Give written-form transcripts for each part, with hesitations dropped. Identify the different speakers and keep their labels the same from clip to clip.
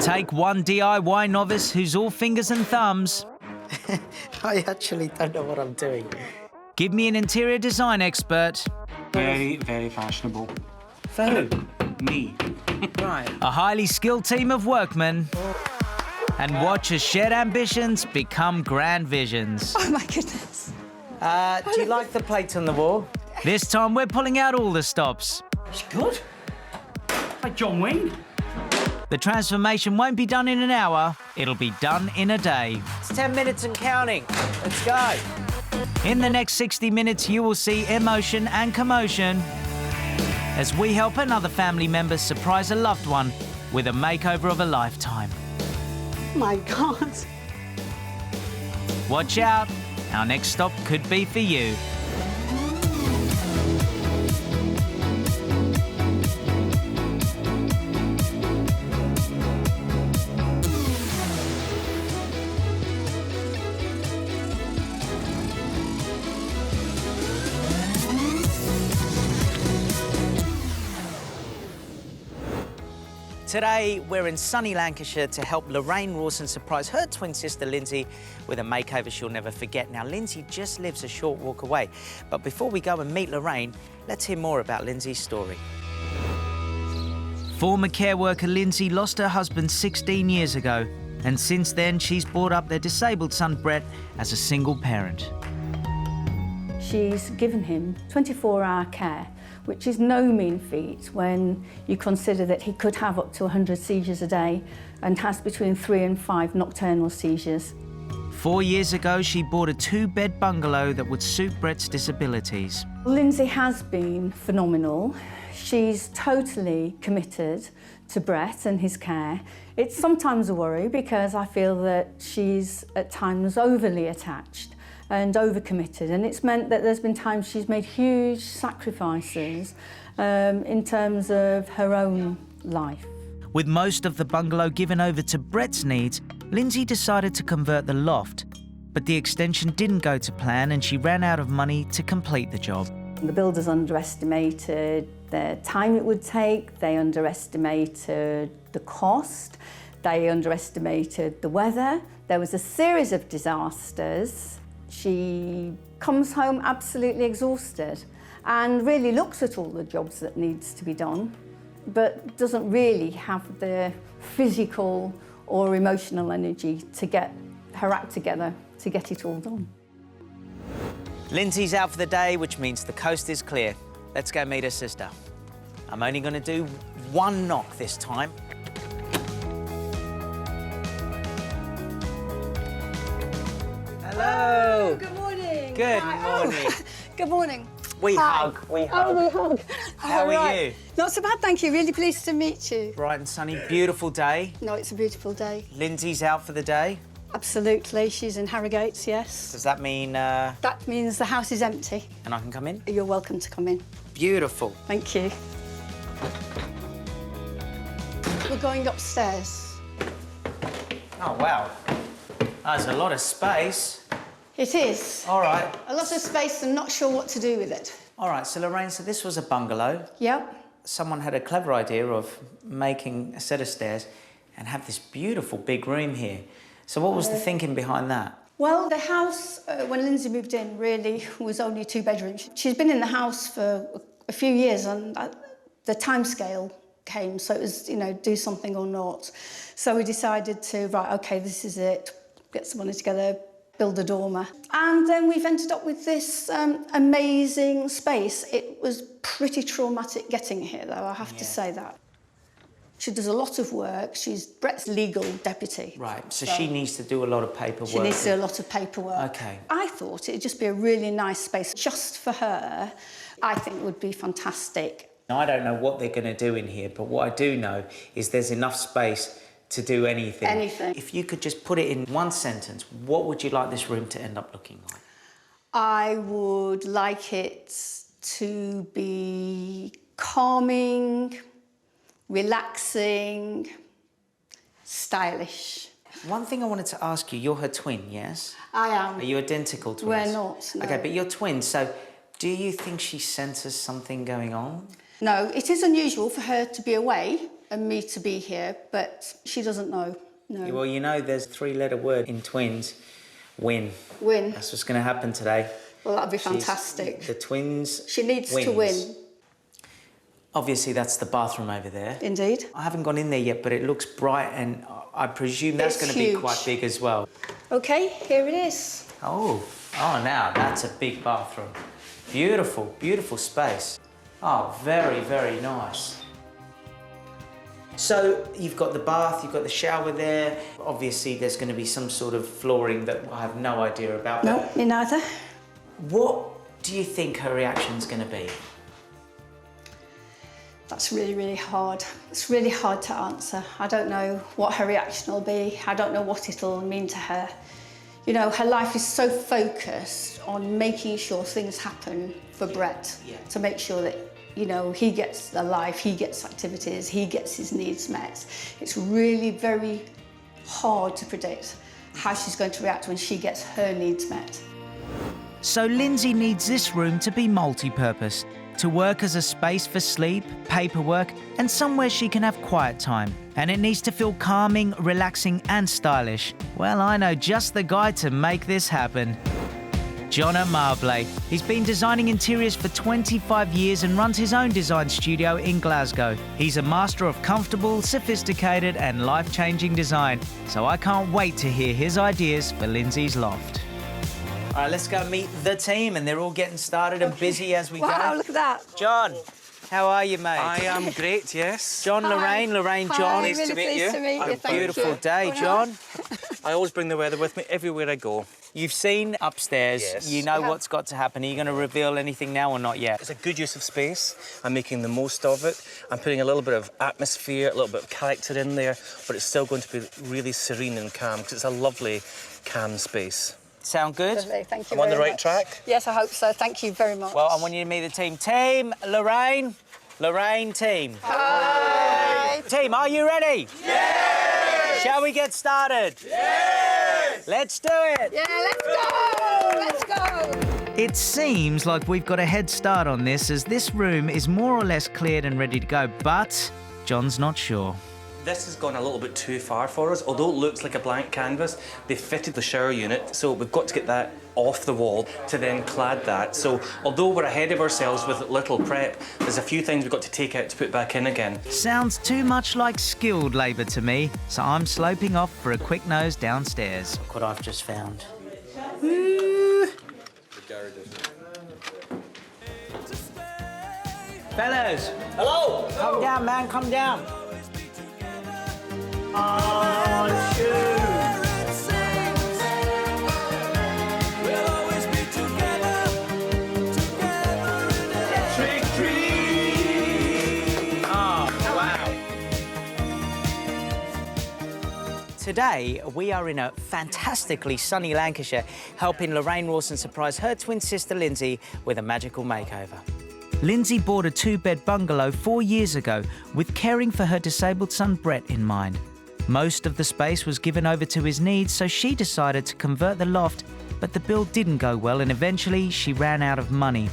Speaker 1: Take one DIY novice who's all fingers and thumbs.
Speaker 2: I actually don't know what I'm doing.
Speaker 1: Give me an interior design expert.
Speaker 3: Very, very fashionable.
Speaker 2: For who?
Speaker 3: Me.
Speaker 2: Right.
Speaker 1: A highly skilled team of workmen. And watch as shared ambitions become grand visions.
Speaker 4: Oh, my goodness.
Speaker 2: Do you like the plate on the wall?
Speaker 1: This time we're pulling out all the stops.
Speaker 3: It's good. Like John Wayne.
Speaker 1: The transformation won't be done in an hour, it'll be done in a day.
Speaker 2: It's 10 minutes and counting. Let's go.
Speaker 1: In the next 60 minutes, you will see emotion and commotion as we help another family member surprise a loved one with a makeover of a lifetime.
Speaker 4: My God.
Speaker 1: Watch out, our next stop could be for you. Today, we're in sunny Lancashire to help Lorraine Rawson surprise her twin sister, Linsey, with a makeover she'll never forget. Now, Linsey just lives a short walk away. But before we go and meet Lorraine, let's hear more about Linsey's story. Former care worker Linsey lost her husband 16 years ago. And since then, she's brought up their disabled son, Brett, as a single parent.
Speaker 4: She's given him 24-hour care, which is no mean feat when you consider that he could have up to 100 seizures a day and has between 3 and 5 nocturnal seizures.
Speaker 1: 4 years ago, she bought a 2-bed bungalow that would suit Brett's disabilities.
Speaker 4: Linsey has been phenomenal. She's totally committed to Brett and his care. It's sometimes a worry because I feel that she's at times overly attached and overcommitted, and it's meant that there's been times she's made huge sacrifices in terms of her own life.
Speaker 1: With most of the bungalow given over to Brett's needs, Linsey decided to convert the loft. But the extension didn't go to plan and she ran out of money to complete the job.
Speaker 4: The builders underestimated the time it would take, they underestimated the cost, they underestimated the weather. There was a series of disasters. She comes home absolutely exhausted and really looks at all the jobs that needs to be done, but doesn't really have the physical or emotional energy to get her act together to get it all done.
Speaker 1: Linsey's out for the day, which means the coast is clear. Let's go meet her sister. I'm only going to do one knock this time. Hello.
Speaker 4: Good morning.
Speaker 1: Good
Speaker 4: Hi.
Speaker 1: morning.
Speaker 4: Oh, good morning.
Speaker 1: We
Speaker 4: Hi.
Speaker 1: hug. We hug.
Speaker 4: Oh, we hug.
Speaker 1: How
Speaker 4: All
Speaker 1: are
Speaker 4: right.
Speaker 1: you?
Speaker 4: Not so bad, thank you. Really pleased to meet you.
Speaker 1: Bright and sunny, beautiful day.
Speaker 4: No, it's a beautiful day.
Speaker 1: Linsey's out for the day.
Speaker 4: Absolutely. She's in Harrogates, yes.
Speaker 1: Does that mean...
Speaker 4: That means the house is empty.
Speaker 1: And I can come in?
Speaker 4: You're welcome to come in.
Speaker 1: Beautiful.
Speaker 4: Thank you. We're going upstairs.
Speaker 1: Oh, wow. That's a lot of space.
Speaker 4: It is.
Speaker 1: All right.
Speaker 4: A lot of space and not sure what to do with it.
Speaker 1: All right, so Lorraine, so this was a bungalow.
Speaker 4: Yep.
Speaker 1: Someone had a clever idea of making a set of stairs and have this beautiful big room here. So what was the thinking behind that?
Speaker 4: Well, the house, when Linsey moved in, really was only 2 bedrooms. She's been in the house for a few years and the timescale came, so it was, you know, do something or not. So we decided to, right, OK, this is it, get some money together, build a dormer. And then we've ended up with this amazing space. It was pretty traumatic getting here, though, I have to say that. She does a lot of work. She's Brett's legal deputy.
Speaker 1: Right, so she needs to do a lot of paperwork.
Speaker 4: She needs to do a lot of paperwork.
Speaker 1: OK.
Speaker 4: I thought it'd just be a really nice space just for her. I think would be fantastic.
Speaker 1: I don't know what they're going to do in here, but what I do know is there's enough space to do anything.
Speaker 4: Anything.
Speaker 1: If you could just put it in one sentence, what would you like this room to end up looking like?
Speaker 4: I would like it to be calming, relaxing, stylish.
Speaker 1: One thing I wanted to ask you, you're her twin, yes?
Speaker 4: I am.
Speaker 1: Are you identical twins?
Speaker 4: We're not, no.
Speaker 1: OK, but you're twins, so do you think she senses something going on?
Speaker 4: No, it is unusual for her to be away. and me to be here, but she doesn't know. No.
Speaker 1: Well, you know, there's a three-letter word in twins. Win.
Speaker 4: Win.
Speaker 1: That's what's going to happen today.
Speaker 4: Well, that'd be
Speaker 1: She's-
Speaker 4: fantastic.
Speaker 1: The twins.
Speaker 4: She needs to
Speaker 1: wins.
Speaker 4: win.
Speaker 1: Obviously, that's the bathroom over there.
Speaker 4: Indeed.
Speaker 1: I haven't gone in there yet, but it looks bright, and I presume that's
Speaker 4: It's
Speaker 1: going to be
Speaker 4: huge.
Speaker 1: quite big as well.
Speaker 4: Okay, here it is.
Speaker 1: Oh, now that's a big bathroom. Beautiful, beautiful space. Oh, very, very nice. So you've got the bath, you've got the shower there. Obviously, there's going to be some sort of flooring that I have no idea about.
Speaker 4: No, me neither.
Speaker 1: What do you think her reaction's going to be?
Speaker 4: That's really, really hard. It's really hard to answer. I don't know what her reaction will be. I don't know what it'll mean to her. You know, her life is so focused on making sure things happen for Brett, to make sure that, you know, he gets a life, he gets activities, he gets his needs met. It's really very hard to predict how she's going to react when she gets her needs met.
Speaker 2: So Linsey needs this room to be multi-purpose, to work as a space for sleep, paperwork, and somewhere she can have quiet time. And it needs to feel calming, relaxing, and stylish. Well, I know just the guy to make this happen. John Amable. He's been designing interiors for 25 years and runs his own design studio in Glasgow. He's a master of comfortable, sophisticated, and life-changing design. So I can't wait to hear his ideas for Linsey's loft.
Speaker 1: All right, let's go meet the team, and they're all getting started and busy as we
Speaker 4: Wow,
Speaker 1: go.
Speaker 4: look at that.
Speaker 1: John, how are you, mate?
Speaker 3: I am great, yes.
Speaker 1: John, Lorraine, John.
Speaker 4: Hi, really
Speaker 3: to meet
Speaker 4: pleased
Speaker 3: you.
Speaker 4: to meet you. Thank
Speaker 1: Beautiful
Speaker 4: you.
Speaker 1: day, John.
Speaker 3: I always bring the weather with me everywhere I go.
Speaker 1: You've seen upstairs.
Speaker 3: Yes.
Speaker 1: You know
Speaker 4: Yeah.
Speaker 1: what's got to happen. Are you going to reveal anything now or not yet?
Speaker 3: It's a good use of space. I'm making the most of it. I'm putting a little bit of atmosphere, a little bit of character in there, but it's still going to be really serene and calm because it's a lovely, calm space.
Speaker 1: Sound good?
Speaker 4: Lovely, thank you
Speaker 3: I'm on the
Speaker 4: very
Speaker 3: right
Speaker 4: much.
Speaker 3: track?
Speaker 4: Yes, I hope so. Thank you very much.
Speaker 1: Well, I want you to meet the team. Team, Lorraine, team.
Speaker 4: Hi.
Speaker 1: Team, are you ready? Yes! Shall we get started? Yes! Let's do it!
Speaker 4: Yeah, let's go! Let's go!
Speaker 2: It seems like we've got a head start on this, as this room is more or less cleared and ready to go, but John's not sure.
Speaker 3: This has gone a little bit too far for us. Although it looks like a blank canvas, they fitted the shower unit, so we've got to get that off the wall to then clad that. So although we're ahead of ourselves with little prep, there's a few things we've got to take out to put back in again.
Speaker 2: Sounds too much like skilled labour to me, so I'm sloping off for a quick nose downstairs.
Speaker 1: Look what I've just found. Fellas!
Speaker 3: Hello!
Speaker 1: Come down, man, come down. Oh, shoot. Trick, treat. Oh, wow. Today, we are in a fantastically sunny Lancashire, helping Lorraine Rawson surprise her twin sister Linsey with a magical makeover.
Speaker 2: Linsey bought a two-bed bungalow 4 years ago with caring for her disabled son Brett in mind. Most of the space was given over to his needs, so she decided to convert the loft, but the build didn't go well and eventually she ran out of money.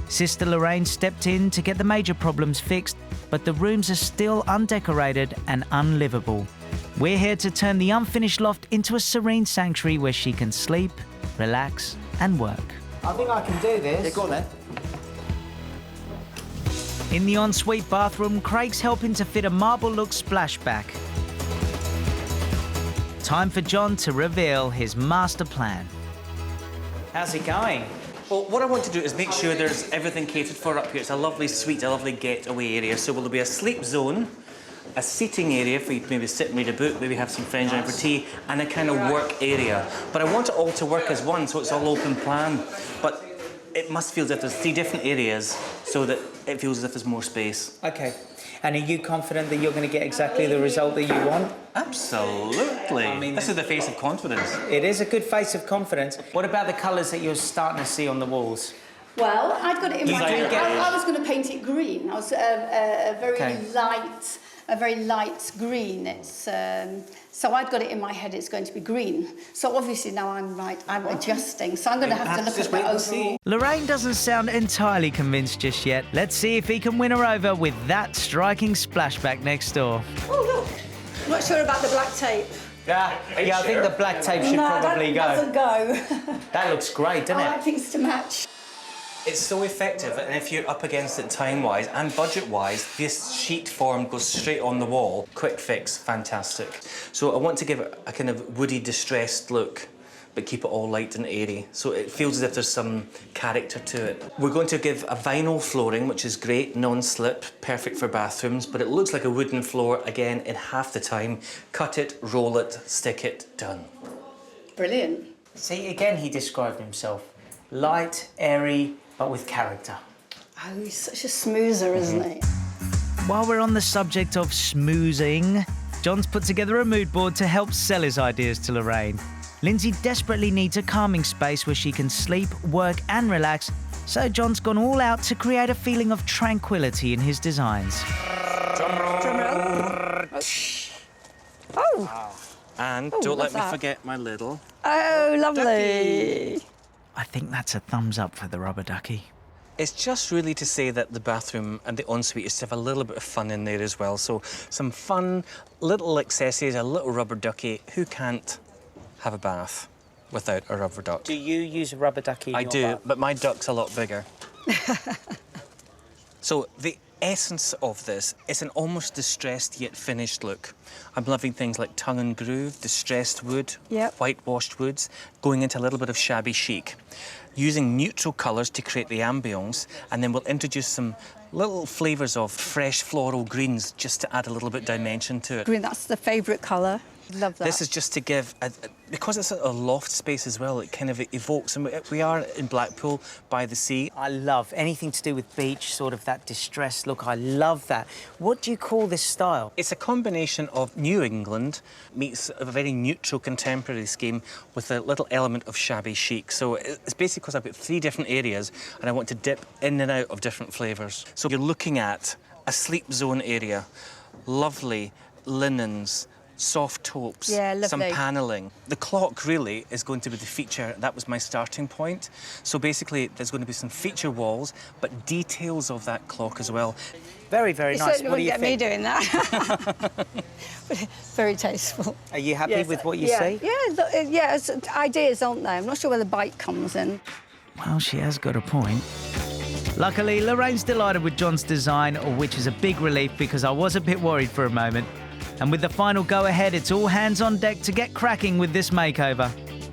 Speaker 2: Sister Lorraine stepped in to get the major problems fixed, but the rooms are still undecorated and unlivable. We're here to turn the unfinished loft into a serene sanctuary where she can sleep, relax and work.
Speaker 1: I think I can do this.
Speaker 3: Yeah, go on then.
Speaker 2: In the ensuite bathroom, Craig's helping to fit a marble-look splashback. Time for John to reveal his master plan.
Speaker 1: How's it going?
Speaker 3: Well, what I want to do is make sure there's everything catered for up here. It's a lovely suite, a lovely getaway area. So will there be a sleep zone, a seating area for you to maybe sit and read a book, maybe have some friends around for tea, and a kind of work area. But I want it all to work as one, so it's all open plan. But it must feel as if there's 3 different areas so that it feels as if there's more space.
Speaker 1: Okay. And are you confident that you're going to get exactly the result that you want?
Speaker 3: Absolutely.
Speaker 1: I mean,
Speaker 3: this is the face of confidence.
Speaker 1: It is a good face of confidence. What about the colours that you're starting to see on the walls?
Speaker 4: Well, I'd got it in mind.
Speaker 3: Designer.
Speaker 4: I was going to paint it green. I was a very
Speaker 1: Okay.
Speaker 4: light a very light green. It's so I'd got it in my head it's going to be green. So obviously now I'm adjusting. So I'm going to have to look at that overall.
Speaker 2: Lorraine doesn't sound entirely convinced just yet. Let's see if he can win her over with that striking splashback next door.
Speaker 4: Oh, look. I'm not sure about the black tape.
Speaker 1: Yeah, I think the black tape should probably go.
Speaker 4: No, that doesn't go.
Speaker 1: That looks great, doesn't
Speaker 4: I
Speaker 1: it?
Speaker 4: like things to match.
Speaker 3: It's so effective, and if you're up against it time-wise and budget-wise, this sheet form goes straight on the wall. Quick fix, fantastic. So I want to give it a kind of woody, distressed look, but keep it all light and airy, so it feels as if there's some character to it. We're going to give a vinyl flooring, which is great, non-slip, perfect for bathrooms, but it looks like a wooden floor, again, in half the time. Cut it, roll it, stick it, done.
Speaker 4: Brilliant.
Speaker 1: See, again, he described himself. Light, airy, but with character.
Speaker 4: Oh, he's such a smoozer, isn't he?
Speaker 2: While we're on the subject of smoozing, John's put together a mood board to help sell his ideas to Lorraine. Linsey desperately needs a calming space where she can sleep, work and relax, so John's gone all out to create a feeling of tranquility in his designs.
Speaker 4: Drum roll. Oh!
Speaker 3: And don't let me forget my little...
Speaker 4: Oh, lovely.
Speaker 3: ducky.
Speaker 2: I think that's a thumbs up for the rubber ducky.
Speaker 3: It's just really to say that the bathroom and the ensuite is to have a little bit of fun in there as well. So some fun, little accessories, a little rubber ducky. Who can't have a bath without a rubber duck?
Speaker 1: Do you use a rubber ducky in
Speaker 3: I
Speaker 1: your
Speaker 3: do,
Speaker 1: bath?
Speaker 3: but my duck's a lot bigger. So the essence of this is an almost distressed yet finished look. I'm loving things like tongue and groove, distressed wood, whitewashed woods, going into a little bit of shabby chic. Using neutral colours to create the ambience, and then we'll introduce some little flavours of fresh floral greens just to add a little bit dimension to it.
Speaker 4: Green, that's the favourite colour. Love that.
Speaker 3: This is just to give, because it's a loft space as well, it kind of evokes, and we are in Blackpool by the sea.
Speaker 1: I love anything to do with beach, sort of that distressed look. I love that. What do you call this style?
Speaker 3: It's a combination of New England meets a very neutral contemporary scheme with a little element of shabby chic. So it's basically because I've got 3 different areas and I want to dip in and out of different flavours. So you're looking at a sleep zone area, lovely linens, soft taupes, some panelling. The clock really is going to be the feature. That was my starting point. So basically, there's going to be some feature walls, but details of that clock as well.
Speaker 1: Very, very nice. What do you think?
Speaker 4: Me doing that. Very tasteful.
Speaker 1: Are you happy with what you see?
Speaker 4: Yeah, it's ideas, aren't they? I'm not sure where the bite comes in.
Speaker 2: Well, she has got a point. Luckily, Lorraine's delighted with John's design, which is a big relief because I was a bit worried for a moment. And with the final go-ahead, it's all hands on deck to get cracking with this makeover.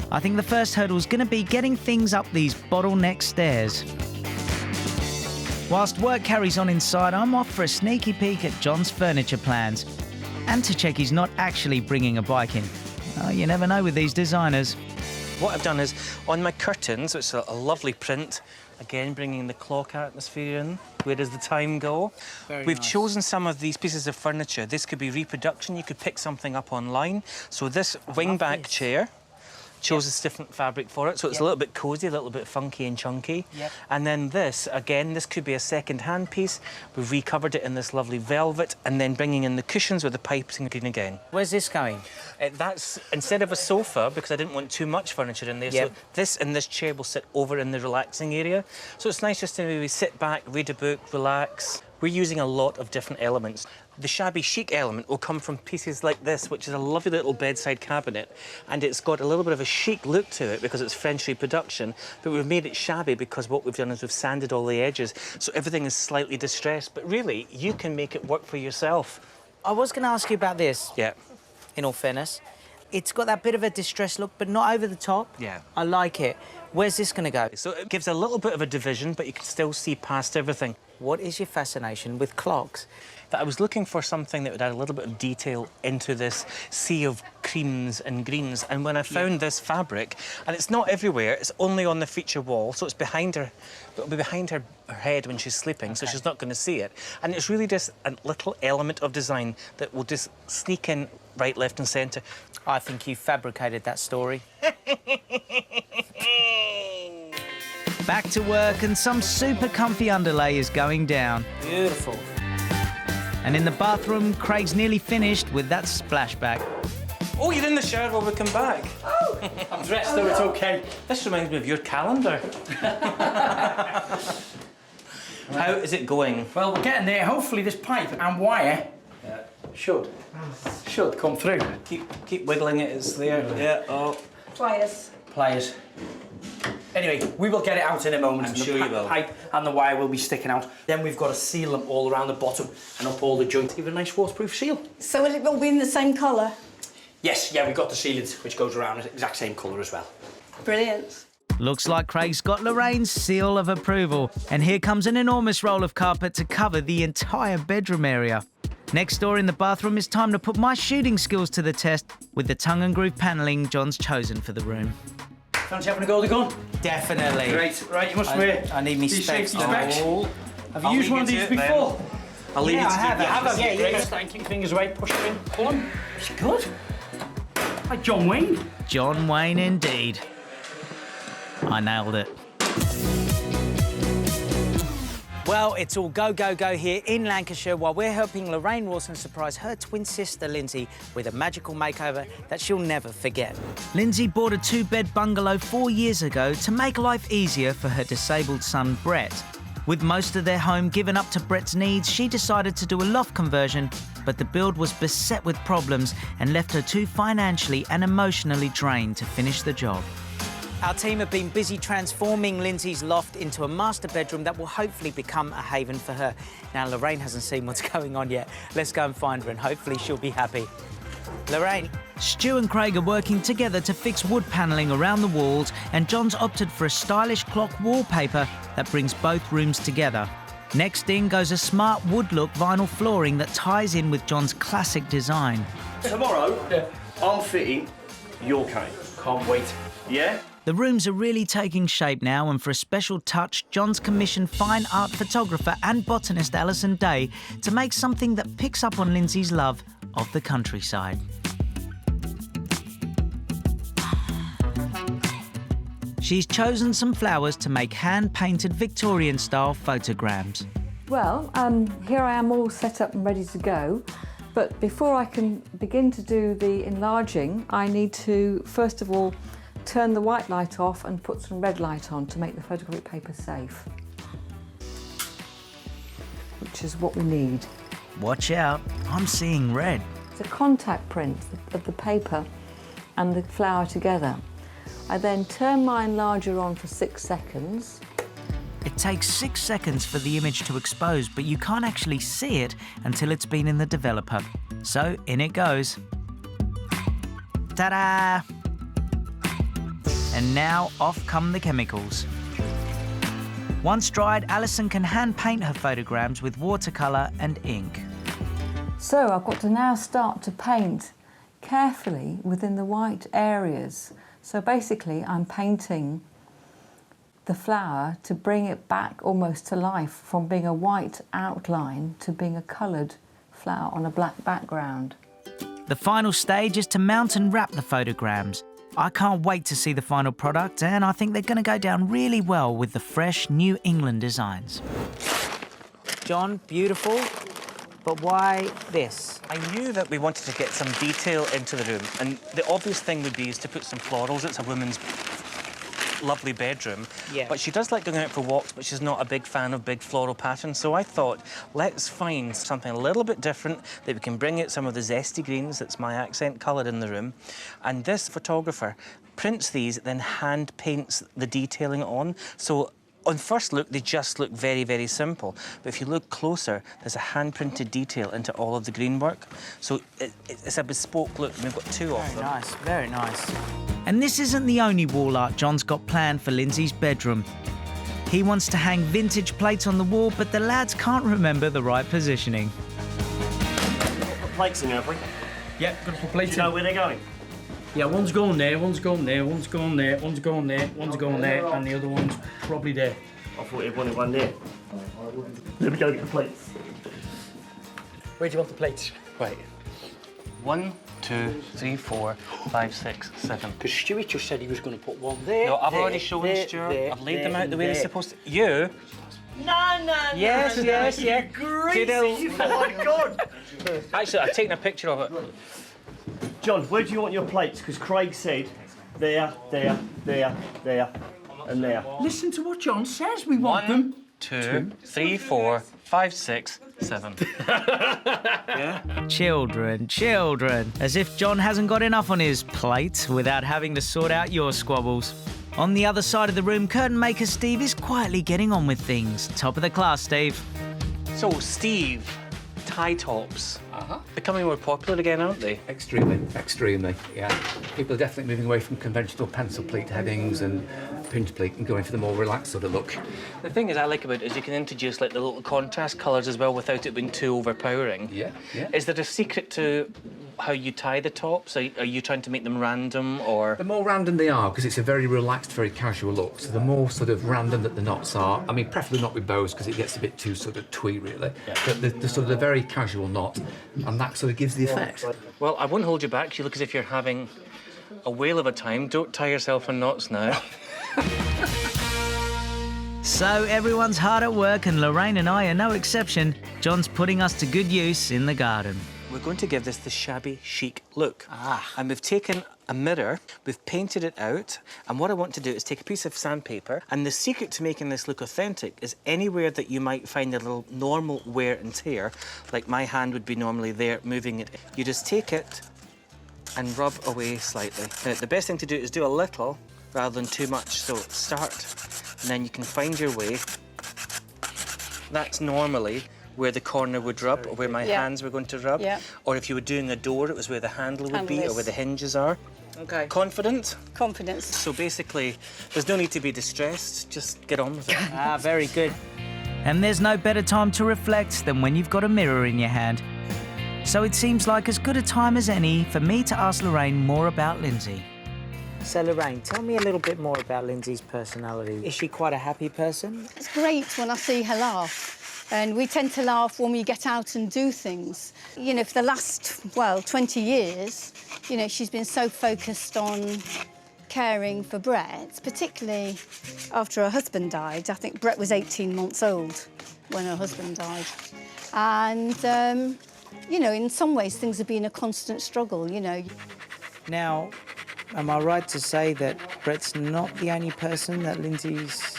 Speaker 2: I think the first hurdle is going to be getting things up these bottleneck stairs. Whilst work carries on inside, I'm off for a sneaky peek at John's furniture plans and to check he's not actually bringing a bike in. Oh, you never know with these designers.
Speaker 3: What I've done is, on my curtains, which is a lovely print, again bringing the clock atmosphere in. Where does the time go? We've chosen some of these pieces of furniture. This could be reproduction. You could pick something up online. So this wing-back chair chose this different fabric for it, so it's a little bit cosy, a little bit funky and chunky. And then this, again, this could be a second-hand piece. We've recovered it in this lovely velvet, and then bringing in the cushions with the piping green again.
Speaker 1: Where's this going?
Speaker 3: That's, instead of a sofa, because I didn't want too much furniture in there, so this and this chair will sit over in the relaxing area. So it's nice just to maybe sit back, read a book, relax. We're using a lot of different elements. The shabby chic element will come from pieces like this, which is a lovely little bedside cabinet, and it's got a little bit of a chic look to it because it's French reproduction, but we've made it shabby because what we've done is we've sanded all the edges, so everything is slightly distressed, but really, you can make it work for yourself.
Speaker 1: I was going to ask you about this.
Speaker 3: Yeah.
Speaker 1: In all fairness, it's got that bit of a distressed look, but not over the top.
Speaker 3: Yeah.
Speaker 1: I like it. Where's this going to go?
Speaker 3: So it gives a little bit of a division, but you can still see past everything.
Speaker 1: What is your fascination with clocks?
Speaker 3: That I was looking for something that would add a little bit of detail into this sea of creams and greens. And when I found this fabric, and it's not everywhere, it's only on the feature wall, so it's behind her, it'll be behind her head when she's sleeping, so she's not going to see it. And it's really just a little element of design that will just sneak in right, left and centre.
Speaker 1: I think you fabricated that story.
Speaker 2: Back to work and some super comfy underlay is going down.
Speaker 1: Beautiful.
Speaker 2: And in the bathroom, Craig's nearly finished with that splashback.
Speaker 3: Oh, you're in the shower while we come back.
Speaker 5: Oh! I'm dressed, though, it's okay.
Speaker 3: This reminds me of your calendar. How is it going?
Speaker 5: Well, we're getting there. Hopefully this pipe and wire should come through.
Speaker 3: Keep wiggling it, it's there. Yeah, oh.
Speaker 4: Pliers.
Speaker 5: Pliers. Anyway, we will get it out in a moment.
Speaker 3: I'm sure you will.
Speaker 5: Pipe and the wire will be sticking out. Then we've got to seal them all around the bottom and up all the joints. Give it a nice waterproof seal.
Speaker 4: So will it all be in the same colour?
Speaker 5: Yes, yeah, we've got the sealant, which goes around the exact same colour as well.
Speaker 4: Brilliant.
Speaker 2: Looks like Craig's got Lorraine's seal of approval. And here comes an enormous roll of carpet to cover the entire bedroom area. Next door in the bathroom, it's time to put my shooting skills to the test with the tongue and groove panelling John's chosen for the room.
Speaker 5: Fancy having a go at the gun?
Speaker 2: Definitely.
Speaker 5: Great, right, you must wear
Speaker 2: I need me
Speaker 5: these
Speaker 2: specs.
Speaker 5: safety specs.
Speaker 3: Oh.
Speaker 5: Have you used one of these before?
Speaker 3: I'll leave you to
Speaker 5: I have.
Speaker 3: it.
Speaker 5: Yeah. Thank you. Fingers away, push them in, pull them. It's good. Like John Wayne.
Speaker 2: John Wayne indeed. I nailed it. Well, it's all go, go, go here in Lancashire while we're helping Lorraine Rawson surprise her twin sister, Linsey, with a magical makeover that she'll never forget. Linsey bought a 2-bed bungalow 4 years ago to make life easier for her disabled son, Brett. With most of their home given up to Brett's needs, she decided to do a loft conversion, but the build was beset with problems and left her too financially and emotionally drained to finish the job. Our team have been busy transforming Linsey's loft into a master bedroom that will hopefully become a haven for her. Now, Lorraine hasn't seen what's going on yet. Let's go and find her and hopefully she'll be happy. Lorraine. Stu and Craig are working together to fix wood panelling around the walls, and John's opted for a stylish clock wallpaper that brings both rooms together. Next in goes a smart wood look vinyl flooring that ties in with John's classic design.
Speaker 6: Tomorrow, I'm fitting your cake.
Speaker 5: Can't wait.
Speaker 6: Yeah?
Speaker 2: The rooms are really taking shape now, and for a special touch, John's commissioned fine art photographer and botanist Alison Day to make something that picks up on Linsey's love of the countryside. She's chosen some flowers to make hand-painted Victorian-style photograms.
Speaker 7: Well, here I am all set up and ready to go, but before I can begin to do the enlarging, I need to, first of all, turn the white light off and put some red light on to make the photographic paper safe, which is what we need.
Speaker 2: Watch out, I'm seeing red.
Speaker 7: It's a contact print of the paper and the flower together. I then turn my enlarger on for 6 seconds.
Speaker 2: It takes 6 seconds for the image to expose, but you can't actually see it until it's been in the developer. So in it goes. Ta-da! And now off come the chemicals. Once dried, Alison can hand paint her photograms with watercolour and ink.
Speaker 7: So I've got to now start to paint carefully within the white areas. So basically I'm painting the flower to bring it back almost to life, from being a white outline to being a coloured flower on a black background.
Speaker 2: The final stage is to mount and wrap the photograms. I can't wait to see the final product, and I think they're going to go down really well with the fresh New England designs. John, beautiful, but why this?
Speaker 3: I knew that we wanted to get some detail into the room, and the obvious thing would be is to put some florals. It's a woman's lovely bedroom, but she does like going out for walks, but she's not a big fan of big floral patterns. So I thought, let's find something a little bit different that we can bring out some of the zesty greens. That's my accent colour in the room. And this photographer prints these, then hand paints the detailing on. So on first look, they just look very, very simple. But if you look closer, there's a hand-printed detail into all of the green work. So it's a bespoke look, and we've got 2 of them.
Speaker 2: Very nice, very nice. And this isn't the only wall art John's got planned for Linsey's bedroom. He wants to hang vintage plates on the wall, but the lads can't remember the right positioning.
Speaker 6: Put plates in, have we?
Speaker 5: Yeah, got to put plates
Speaker 6: Do you know
Speaker 5: in.
Speaker 6: where they're going?
Speaker 5: Yeah, one's going there, one's going there, one's going there, one's going there, one's going there, and the other one's probably there.
Speaker 6: I thought you wanted one there. Let me go get the plates.
Speaker 5: Where do you want the plates?
Speaker 3: Right. 1, 2, 3, 4, 5, 6, 7.
Speaker 5: Because Stuart just said he was going to put one there.
Speaker 3: No, I've
Speaker 5: there,
Speaker 3: already shown
Speaker 5: there,
Speaker 3: Stuart.
Speaker 5: there,
Speaker 3: I've laid
Speaker 5: there,
Speaker 3: them out the way they're
Speaker 5: there.
Speaker 3: supposed to. You Yes, yes, yeah.
Speaker 6: Greasy, oh my God.
Speaker 3: Actually, I've taken a picture of it.
Speaker 6: John, where do you want your plates? Because Craig said there, there, there, there, and there.
Speaker 5: Listen to what John says. We want them.
Speaker 3: 2, 3, 4, 5, 6, 7.
Speaker 2: Children, children. As if John hasn't got enough on his plate without having to sort out your squabbles. On the other side of the room, curtain maker Steve is quietly getting on with things. Top of the class, Steve.
Speaker 3: So, Steve, tie tops. Becoming more popular again, aren't they?
Speaker 8: Extremely, extremely, yeah. People are definitely moving away from conventional pencil pleat headings and pinch pleat and going for the more relaxed sort of look.
Speaker 3: The thing I like about it is you can introduce like the little contrast colours as well without it being too overpowering.
Speaker 8: Yeah, yeah.
Speaker 3: Is there a secret to how you tie the tops? Are you trying to make them random or...?
Speaker 8: The more random they are, because it's a very relaxed, very casual look, so the more sort of random that the knots are, I mean, preferably not with bows because it gets a bit too sort of twee, really. Yeah. But the sort of the very casual knot, and that sort of gives the effect.
Speaker 3: Well, I won't hold you back. You look as if you're having a whale of a time. Don't tie yourself in knots now.
Speaker 2: So everyone's hard at work and Lorraine and I are no exception. John's putting us to good use in the garden.
Speaker 3: We're going to give this the shabby chic look. And we've taken a mirror, we've painted it out, and what I want to do is take a piece of sandpaper, and the secret to making this look authentic is anywhere that you might find a little normal wear and tear, like my hand would be normally there moving it, you just take it and rub away slightly. Now, the best thing to do is do a little rather than too much, so start, and then you can find your way. That's normally where the corner would rub, or where my hands were going to rub.
Speaker 4: Yeah.
Speaker 3: Or if you were doing a door, it was where the handle would be, or
Speaker 4: Handle
Speaker 3: where the hinges are.
Speaker 4: Okay.
Speaker 3: Confident?
Speaker 4: Confidence.
Speaker 3: So basically, there's no need to be distressed, just get on with it.
Speaker 2: Very good. And there's no better time to reflect than when you've got a mirror in your hand. So it seems like as good a time as any for me to ask Lorraine more about Linsey.
Speaker 1: So, Lorraine, tell me a little bit more about Linsey's personality. Is she quite a happy person?
Speaker 4: It's great when I see her laugh. And we tend to laugh when we get out and do things. You know, for the last, 20 years, you know, she's been so focused on caring for Brett, particularly after her husband died. I think Brett was 18 months old when her husband died. And, you know, in some ways, things have been a constant struggle, you know.
Speaker 1: Now, am I right to say that Brett's not the only person that Linsey's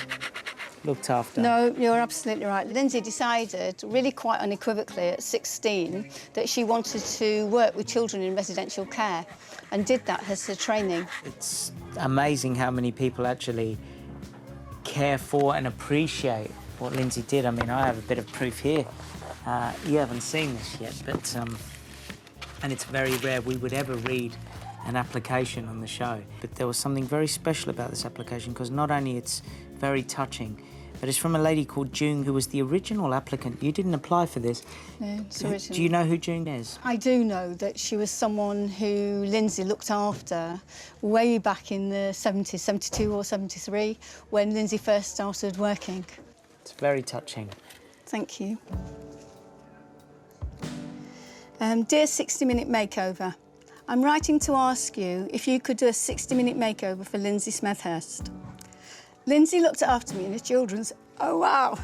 Speaker 1: looked after?
Speaker 4: No, you're absolutely right. Linsey decided, really quite unequivocally at 16, that she wanted to work with children in residential care and did that as her training.
Speaker 1: It's amazing how many people actually care for and appreciate what Linsey did. I mean, I have a bit of proof here. You haven't seen this yet, but and it's very rare we would ever read an application on the show. But there was something very special about this application because not only it's very touching, but it's from a lady called June who was the original applicant. You didn't apply for this.
Speaker 4: No, it's original.
Speaker 1: Do you know who June is?
Speaker 4: I do know that she was someone who Linsey looked after way back in the 70s, 72 or 73, when Linsey first started working.
Speaker 1: It's very touching.
Speaker 4: Thank you. Dear 60-minute makeover, I'm writing to ask you if you could do a 60-minute makeover for Linsey Smethurst. Linsey looked after me in a children's... Oh, wow.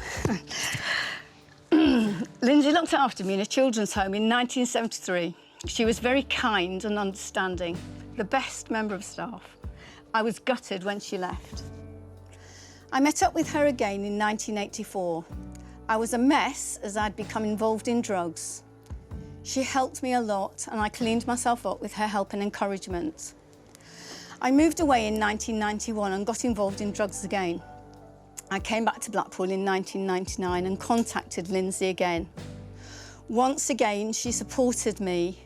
Speaker 4: Linsey looked after me in a children's home in 1973. She was very kind and understanding, the best member of staff. I was gutted when she left. I met up with her again in 1984. I was a mess as I'd become involved in drugs. She helped me a lot and I cleaned myself up with her help and encouragement. I moved away in 1991 and got involved in drugs again. I came back to Blackpool in 1999 and contacted Linsey again. Once again, she supported me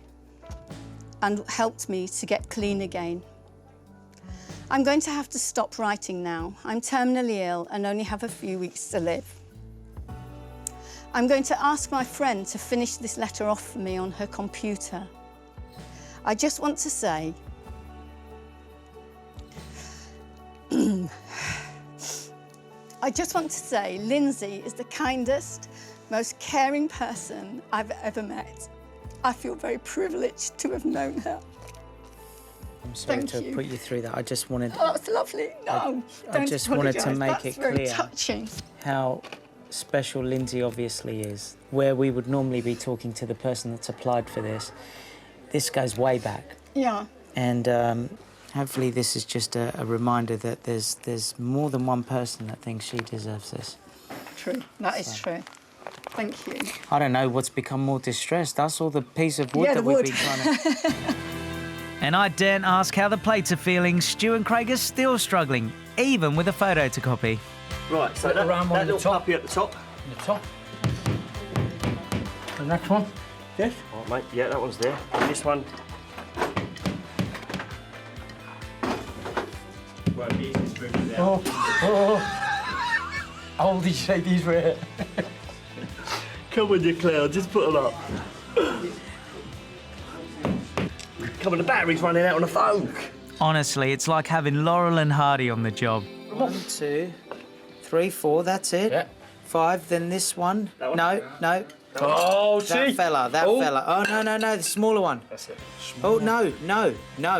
Speaker 4: and helped me to get clean again. I'm going to have to stop writing now. I'm terminally ill and only have a few weeks to live. I'm going to ask my friend to finish this letter off for me on her computer. I just want to say, Linsey is the kindest, most caring person I've ever met. I feel very privileged to have known her.
Speaker 1: I'm sorry
Speaker 4: Thank
Speaker 1: to
Speaker 4: you.
Speaker 1: put you through that. I just wanted...
Speaker 4: Oh, that's lovely. No,
Speaker 1: I
Speaker 4: don't
Speaker 1: just wanted to
Speaker 4: apologise.
Speaker 1: make
Speaker 4: That's
Speaker 1: it
Speaker 4: very
Speaker 1: clear
Speaker 4: touching.
Speaker 1: how special Linsey obviously is. Where we would normally be talking to the person that's applied for this goes way back.
Speaker 4: Yeah.
Speaker 1: And hopefully this is just a reminder that there's more than one person that thinks she deserves this.
Speaker 4: True. That is true. Thank you.
Speaker 1: I don't know what's become more distressed, us or the piece of wood
Speaker 4: Yeah,
Speaker 1: that
Speaker 4: the
Speaker 1: we've
Speaker 4: wood.
Speaker 1: been trying to...
Speaker 2: And I daren't ask how the plates are feeling. Stu and Craig are still struggling, even with a photo to copy.
Speaker 6: Right, so that
Speaker 5: around on the
Speaker 6: little
Speaker 5: top.
Speaker 6: puppy at the top.
Speaker 5: The top. The next one.
Speaker 6: Yes. All right, mate. Yeah, that one's there. And this one.
Speaker 5: How old did you say these were?
Speaker 6: Come on, you clown. Just put them up. Come on, the battery's running out on the phone.
Speaker 2: Honestly, it's like having Laurel and Hardy on the job.
Speaker 1: 1, 2, 3, 4, that's it.
Speaker 5: Yeah.
Speaker 1: 5, then this one.
Speaker 6: That one?
Speaker 1: No.
Speaker 5: Oh,
Speaker 1: That fella, that
Speaker 5: Oh.
Speaker 1: fella. Oh, no, the smaller one.
Speaker 6: That's it.
Speaker 1: Oh, no,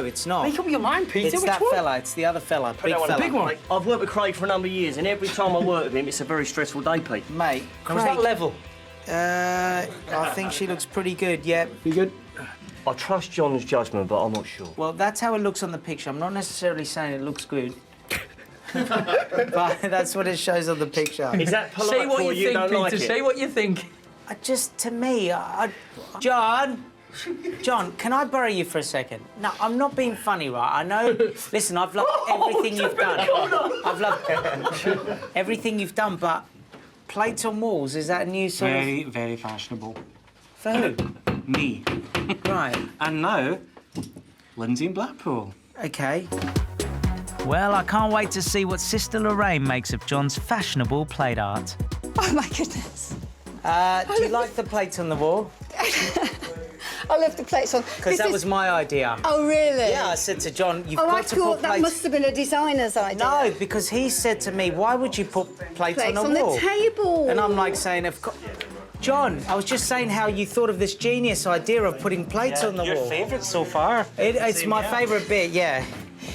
Speaker 1: it's not.
Speaker 5: Make up your mind, Peter.
Speaker 1: It's
Speaker 5: Which
Speaker 1: that
Speaker 5: one?
Speaker 1: fella, it's the other fella, big
Speaker 6: That one,
Speaker 1: fella.
Speaker 5: big one.
Speaker 6: Mate, I've worked with Craig for a number of years, and every time I work with him, it's a very stressful day, Pete.
Speaker 1: Mate,
Speaker 5: Was that level?
Speaker 1: I think she looks pretty good, yeah.
Speaker 5: You good?
Speaker 6: I trust John's judgment, but I'm not sure.
Speaker 1: Well, that's how it looks on the picture. I'm not necessarily saying it looks good. But that's what it shows on the picture.
Speaker 6: Is that polite
Speaker 5: Say what
Speaker 6: for
Speaker 5: you think,
Speaker 6: don't
Speaker 5: Peter.
Speaker 6: like it?
Speaker 5: Say what you think.
Speaker 1: To me, John, can I borrow you for a second? No, I'm not being funny, right? I know. Listen, I've loved everything you've done. I've loved everything you've done, but plates on walls, is that a new sort
Speaker 3: Very, very fashionable.
Speaker 1: For who?
Speaker 3: Me.
Speaker 1: Right.
Speaker 3: And now, Linsey in Blackpool.
Speaker 1: Okay.
Speaker 2: Well, I can't wait to see what Sister Lorraine makes of John's fashionable plate art.
Speaker 4: Oh my goodness.
Speaker 1: Do you like the plates on the wall?
Speaker 4: I left the plates on.
Speaker 1: Because that was my idea.
Speaker 4: Oh, really?
Speaker 1: Yeah, I said to John, you've
Speaker 4: Oh,
Speaker 1: got
Speaker 4: I
Speaker 1: to put
Speaker 4: thought that
Speaker 1: plates...
Speaker 4: must have been a designer's idea.
Speaker 1: No, because he said to me, why would you put plates
Speaker 4: Plates
Speaker 1: on a wall?
Speaker 4: the table.
Speaker 1: And I'm like saying, of course... John, I was just saying how you thought of this genius idea of putting plates on the
Speaker 3: Your
Speaker 1: wall.
Speaker 3: favourite so far?
Speaker 1: It's my favourite bit, yeah.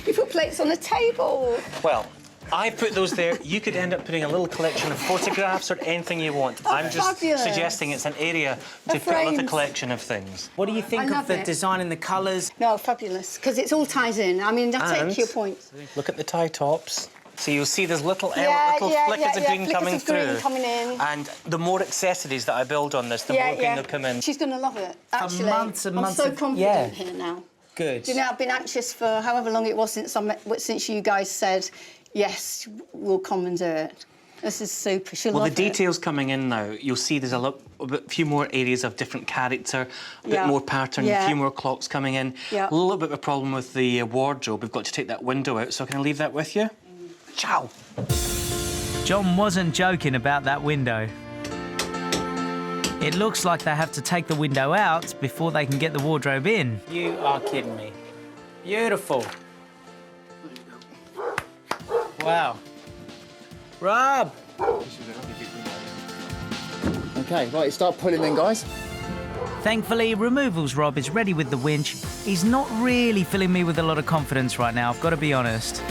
Speaker 4: You put plates on the table.
Speaker 3: Well, I put those there. You could end up putting a little collection of photographs or anything you want.
Speaker 4: Oh,
Speaker 3: I'm just
Speaker 4: fabulous.
Speaker 3: suggesting it's an area to put a little
Speaker 4: frames.
Speaker 3: collection of things.
Speaker 1: What do you think
Speaker 4: I
Speaker 1: of
Speaker 4: love
Speaker 1: the
Speaker 4: it.
Speaker 1: design and the colours?
Speaker 4: No, fabulous. Because it all ties in. I mean, I
Speaker 3: And
Speaker 4: take your point.
Speaker 3: Look at the tie tops. So you'll see there's little flickers of green
Speaker 4: flickers
Speaker 3: coming
Speaker 4: of green
Speaker 3: through.
Speaker 4: coming in.
Speaker 3: And the more accessories that I build on this, the more green they'll come in.
Speaker 4: She's going to love it, actually.
Speaker 1: months and months
Speaker 4: I'm so
Speaker 1: of-
Speaker 4: confident
Speaker 1: yeah.
Speaker 4: here now.
Speaker 1: Good.
Speaker 4: Do you know, I've been anxious for however long it was since you guys said, yes, we'll come and do it. This is super. She'll
Speaker 3: Well,
Speaker 4: love
Speaker 3: the
Speaker 4: it.
Speaker 3: details coming in now, you'll see there's a few more areas of different character, a bit more pattern, a few more clocks coming in.
Speaker 4: Yeah.
Speaker 3: A little bit of a problem with the wardrobe. We've got to take that window out, so can I leave that with you? Ciao.
Speaker 2: John wasn't joking about that window. It looks like they have to take the window out before they can get the wardrobe in.
Speaker 1: You are kidding me. Beautiful. Wow. Rob!
Speaker 9: Okay, right, start pulling then, guys.
Speaker 2: Thankfully, Removals Rob is ready with the winch. He's not really filling me with a lot of confidence right now, I've got to be honest.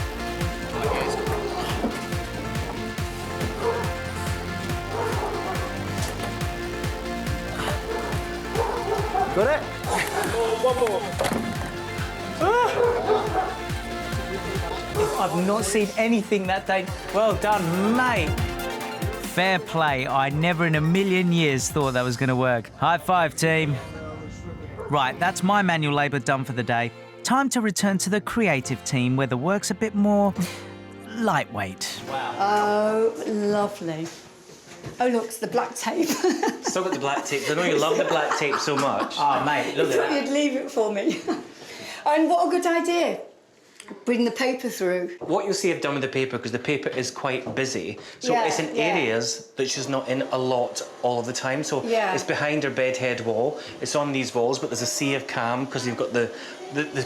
Speaker 1: Got it? One more. I've not seen anything that day. Well done, mate.
Speaker 2: Fair play, I never in a million years thought that was going to work. High five, team. Right, that's my manual labour done for the day. Time to return to the creative team where the work's a bit more lightweight.
Speaker 4: Oh, lovely. Oh, look, it's the black tape.
Speaker 3: Still got the black tape. I know you love the black tape so much.
Speaker 1: Oh, mate, look at
Speaker 4: Thought
Speaker 1: that.
Speaker 4: you'd leave it for me. And what a good idea. Bring the paper through.
Speaker 3: What you'll see I've done with the paper, because the paper is quite busy, so
Speaker 4: Yeah,
Speaker 3: it's in
Speaker 4: yeah.
Speaker 3: areas that she's not in a lot all of the time. So
Speaker 4: Yeah.
Speaker 3: it's behind her bed head wall, it's on these walls, but there's a sea of cam because you've got the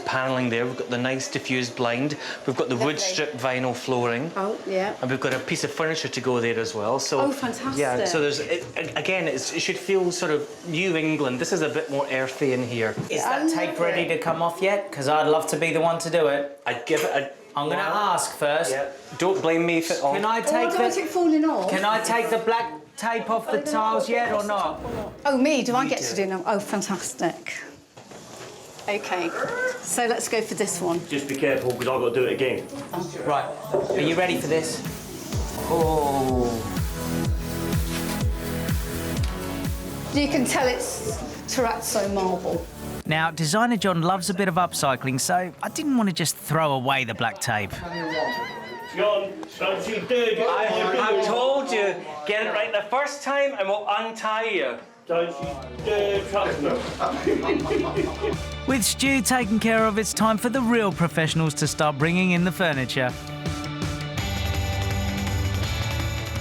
Speaker 3: panelling there, we've got the nice diffused blind, we've got the wood
Speaker 4: Lovely.
Speaker 3: strip vinyl flooring.
Speaker 4: Oh, yeah.
Speaker 3: And we've got a piece of furniture to go there as well. So
Speaker 4: Oh, fantastic.
Speaker 3: Yeah, so there's it should feel sort of New England. This is a bit more earthy in here.
Speaker 1: Is
Speaker 4: I
Speaker 1: that
Speaker 4: love
Speaker 1: tape ready
Speaker 4: it.
Speaker 1: to come off yet? Because I'd love to be the one to do it.
Speaker 3: I'd give it a...
Speaker 1: I'm going to ask first.
Speaker 3: Yeah. Don't blame me if it all...
Speaker 1: Can I
Speaker 4: Oh, I
Speaker 1: take
Speaker 4: don't want
Speaker 1: the...
Speaker 4: it falling off.
Speaker 1: Can I take the black tape off the tiles yet or not?
Speaker 4: Oh, me? Do I get to do them? Oh, fantastic. OK, so let's go for this one.
Speaker 6: Just be careful, because I've got to do it again.
Speaker 1: Right, are you ready for this? Oh.
Speaker 4: You can tell it's terrazzo marble.
Speaker 2: Now, designer John loves a bit of upcycling, so I didn't want to just throw away the black tape.
Speaker 6: John, don't you dare get
Speaker 3: I've told you, get it right the first time and we'll untie you.
Speaker 6: Don't you dare touch me.
Speaker 2: With Stu taken care of, it's time for the real professionals to start bringing in the furniture.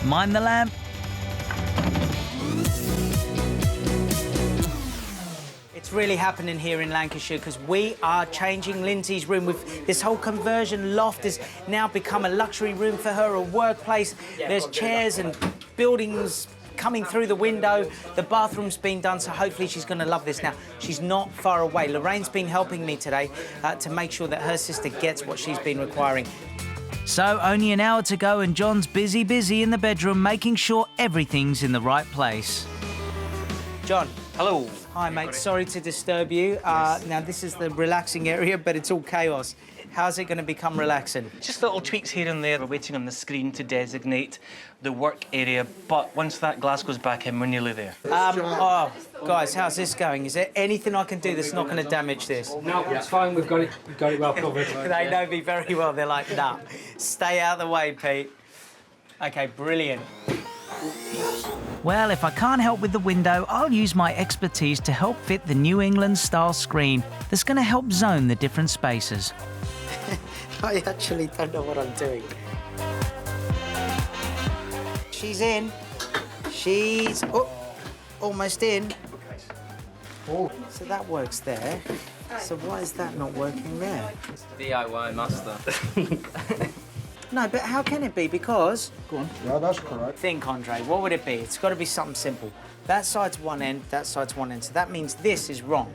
Speaker 2: Mind the lamp.
Speaker 1: It's really happening here in Lancashire because we are changing Linsey's room. This whole conversion loft has now become a luxury room for her, a workplace. There's chairs and buildings coming through the window. The bathroom's been done, so hopefully she's going to love this. Now, she's not far away. Lorraine's been helping me today to make sure that her sister gets what she's been requiring.
Speaker 2: So, only an hour to go and John's busy in the bedroom making sure everything's in the right place.
Speaker 1: John.
Speaker 3: Hello.
Speaker 1: Hi, mate. Sorry to disturb you. Now, this is the relaxing area, but it's all chaos. How's it going to become relaxing?
Speaker 3: Just little tweaks here and there. We're waiting on the screen to designate the work area, but once that glass goes back in, we're nearly there.
Speaker 1: Oh, guys, how's this going? Is there anything I can do that's not going to damage this?
Speaker 5: No, it's fine. We've got it well covered.
Speaker 1: They know me very well. They're like, nah, stay out of the way, Pete. OK, brilliant.
Speaker 2: Well, if I can't help with the window, I'll use my expertise to help fit the New England-style screen that's going to help zone the different spaces.
Speaker 1: I actually don't know what I'm doing. She's in. She's almost in. Oh, so that works there. So why is that not working there?
Speaker 10: DIY master.
Speaker 1: No, but how can it be? Because...
Speaker 11: Go on. Yeah, that's correct.
Speaker 1: Think, Andre, what would it be? It's got to be something simple. That side's one end, that side's one end. So that means this is wrong.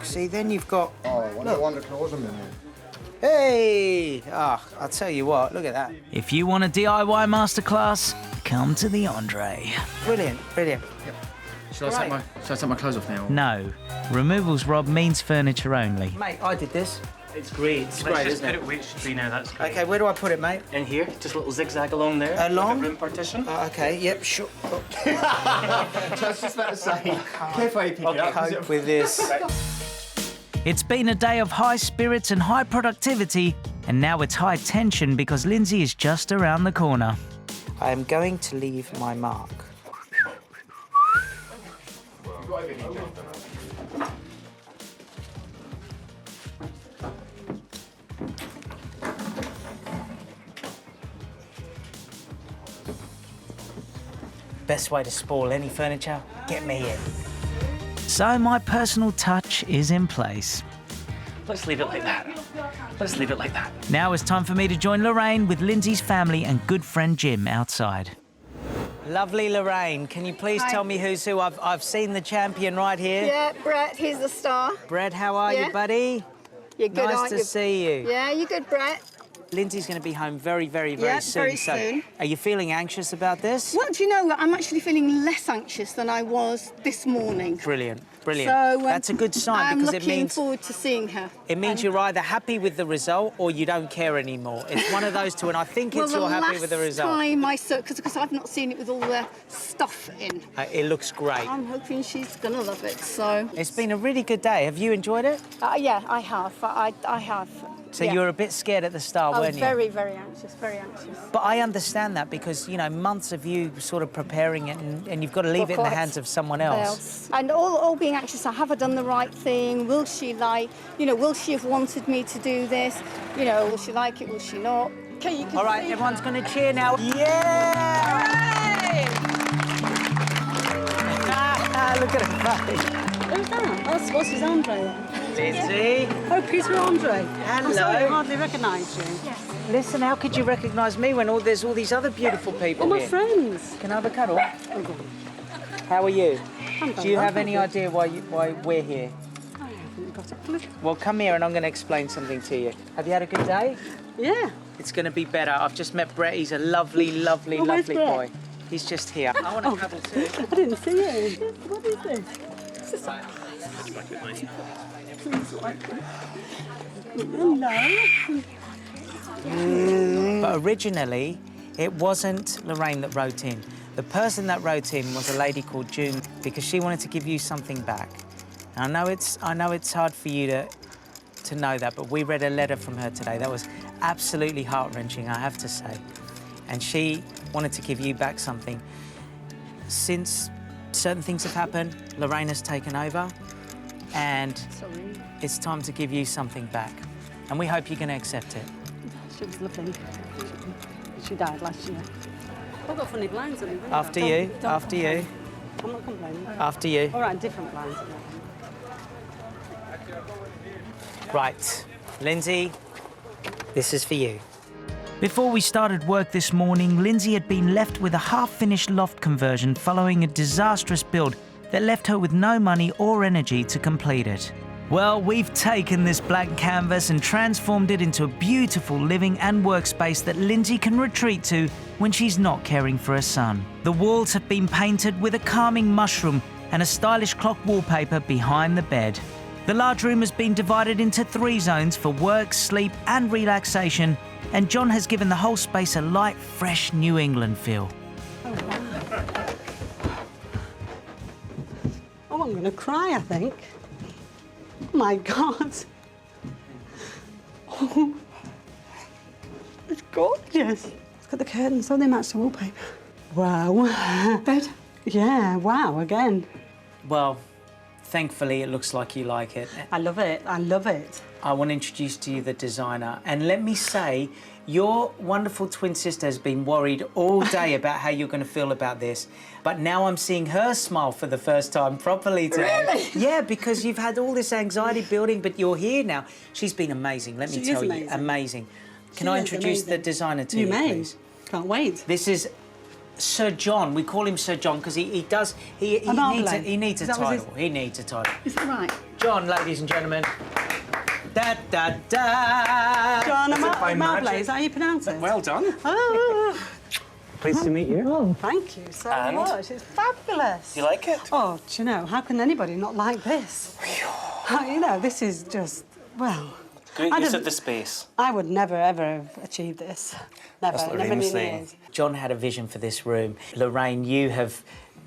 Speaker 1: See, then you've got...
Speaker 11: Oh, I want to close them in here.
Speaker 1: Hey! Ah, I'll tell you what, look at that.
Speaker 2: If you want a DIY masterclass, come to the Andre.
Speaker 1: Brilliant, brilliant.
Speaker 10: Yep. Shall I take my clothes off now?
Speaker 2: No. Removals, Rob, means furniture only.
Speaker 1: Mate, I did this.
Speaker 3: It's great. Let's
Speaker 1: great,
Speaker 3: just
Speaker 1: isn't
Speaker 3: put
Speaker 1: it?
Speaker 3: it where it should be now. That's great.
Speaker 1: OK, where do I put it, mate?
Speaker 3: In here, just a little zigzag along there.
Speaker 1: Along?
Speaker 3: Like a room partition.
Speaker 1: OK, yep, sure.
Speaker 9: I was just about to say, careful how you pick it up.
Speaker 1: Cope with this.
Speaker 2: It's been a day of high spirits and high productivity, and now it's high tension because Linsey is just around the corner.
Speaker 1: I am going to leave my mark. Best way to spoil any furniture, get me in.
Speaker 2: So my personal touch is in place.
Speaker 3: Let's leave it like that. Let's leave it like that.
Speaker 2: Now it's time for me to join Lorraine with Linsey's family and good friend Jim outside.
Speaker 1: Lovely Lorraine, can you please tell me who's who? I've seen the champion right here.
Speaker 12: Yeah, Brett, he's the star.
Speaker 1: Brett, how are you, buddy?
Speaker 12: You're good,
Speaker 1: nice
Speaker 12: aren't
Speaker 1: to
Speaker 12: you?
Speaker 1: see you.
Speaker 12: Yeah, you're good, Brett.
Speaker 1: Linsey's going to be home very soon.
Speaker 12: very soon.
Speaker 1: Are you feeling anxious about this?
Speaker 4: Well, do you know what? I'm actually feeling less anxious than I was this morning.
Speaker 1: Brilliant, brilliant.
Speaker 4: So,
Speaker 1: That's a good sign because it
Speaker 4: I'm looking
Speaker 1: means
Speaker 4: forward to seeing her.
Speaker 1: it means you're either happy with the result or you don't care anymore. It's one of those two, and I think it's you're happy with the result.
Speaker 4: Well, the last time I saw, because I've not seen it with all the stuff in.
Speaker 1: It looks great.
Speaker 4: I'm hoping she's gonna love it. So
Speaker 1: It's been a really good day. Have you enjoyed it?
Speaker 4: yeah, I have. I have.
Speaker 1: So
Speaker 4: yeah.
Speaker 1: you were a bit scared at the start,
Speaker 4: I
Speaker 1: weren't
Speaker 4: was
Speaker 1: you?
Speaker 4: very anxious, very anxious.
Speaker 1: But I understand that because, you know, months of you sort of preparing it and you've got to leave it in the hands of someone else.
Speaker 4: And all being anxious, have I done the right thing? Will she like, will she have wanted me to do this? Will she like it, will she not? Okay, you can
Speaker 1: All right,
Speaker 4: see
Speaker 1: everyone's going to cheer now. Yeah! Look at her face.
Speaker 4: Who's that? What's his Andre then?
Speaker 1: Linsey.
Speaker 4: Oh, Peter Andre.
Speaker 1: Hello.
Speaker 4: I'm sorry, I hardly recognise you.
Speaker 1: Listen, how could you recognise me when there's all these other beautiful people
Speaker 4: All my
Speaker 1: here?
Speaker 4: friends.
Speaker 1: Can I have a cuddle? How are you? Do you have any idea why we're here?
Speaker 13: got it.
Speaker 1: Well, come here and I'm going to explain something to you. Have you had a good day?
Speaker 13: Yeah.
Speaker 1: It's going to be better. I've just met Brett. He's a lovely, lovely,
Speaker 13: Oh, where's
Speaker 1: lovely
Speaker 13: Brett?
Speaker 1: boy. He's just here. I want to cuddle too.
Speaker 13: I didn't see you. What is this? Hello.
Speaker 1: But originally, it wasn't Lorraine that wrote in. The person that wrote in was a lady called June because she wanted to give you something back. And I know it's hard for you to know that, but we read a letter from her today that was absolutely heart-wrenching, I have to say. And she wanted to give you back something. Since certain things have happened, Lorraine has taken over, and it's time to give you something back. And we hope you're going to accept it.
Speaker 13: She was lovely. She died last year. I've got funny blinds on me.
Speaker 1: After you, after you.
Speaker 13: I'm not complaining.
Speaker 1: After you.
Speaker 13: All right, different blinds.
Speaker 1: Right, Linsey, this is for you.
Speaker 2: Before we started work this morning, Linsey had been left with a half-finished loft conversion following a disastrous build that left her with no money or energy to complete it. Well, we've taken this blank canvas and transformed it into a beautiful living and workspace that Linsey can retreat to when she's not caring for her son. The walls have been painted with a calming mushroom and a stylish clock wallpaper behind the bed. The large room has been divided into 3 zones for work, sleep and relaxation, and John has given the whole space a light, fresh New England feel.
Speaker 13: Oh, I'm going to cry, I think. Oh, my God. Oh, it's gorgeous. Look at the curtains, so they match the wallpaper. Wow. Bed? Yeah, wow, again.
Speaker 1: Well, thankfully, it looks like you like it.
Speaker 13: I love it, I love it.
Speaker 1: I want to introduce to you the designer. And let me say, your wonderful twin sister has been worried all day about how you're going to feel about this. But now I'm seeing her smile for the first time properly today.
Speaker 13: Really?
Speaker 1: Yeah, because you've had all this anxiety building, but you're here now. She's been amazing, let me tell you. Amazing. Can I introduce the designer to you, please?
Speaker 13: Can't wait.
Speaker 1: This is Sir John. We call him Sir John because he needs a title. He needs a title.
Speaker 13: Is that right?
Speaker 1: John, ladies and gentlemen. Da da da.
Speaker 13: John Marbley, is that how you pronounce it?
Speaker 3: Well done.
Speaker 13: Oh.
Speaker 3: Pleased to meet you.
Speaker 13: Oh, thank you so much. It's fabulous.
Speaker 3: Do you like it?
Speaker 13: Oh, do you know, how can anybody not like this? You know, this is just, well...
Speaker 3: Great use of the space.
Speaker 13: I would never, ever have achieved this. Never,
Speaker 1: That's what
Speaker 13: never
Speaker 1: Lorraine was
Speaker 13: in
Speaker 1: saying.
Speaker 13: years.
Speaker 1: John had a vision for this room. Lorraine, you have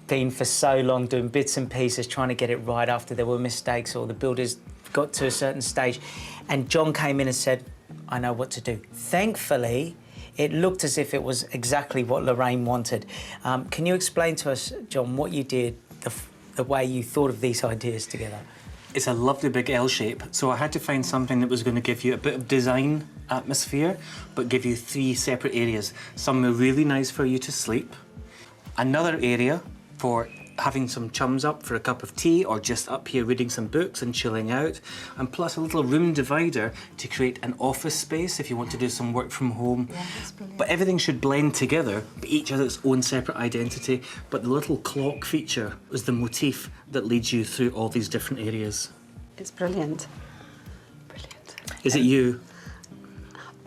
Speaker 1: been for so long doing bits and pieces, trying to get it right after there were mistakes or the builders got to a certain stage. And John came in and said, I know what to do. Thankfully, it looked as if it was exactly what Lorraine wanted. Can you explain to us, John, what you did, the way you thought of these ideas together?
Speaker 3: It's a lovely big L shape, so I had to find something that was going to give you a bit of design atmosphere, but give you 3 separate areas. Somewhere really nice for you to sleep, another area for having some chums up for a cup of tea or just up here reading some books and chilling out, and plus a little room divider to create an office space if you want to do some work from home.
Speaker 13: Yeah, that's brilliant.
Speaker 3: But everything should blend together, but each has its own separate identity. But the little clock feature is the motif that leads you through all these different areas.
Speaker 13: It's brilliant. Brilliant.
Speaker 3: Is it you?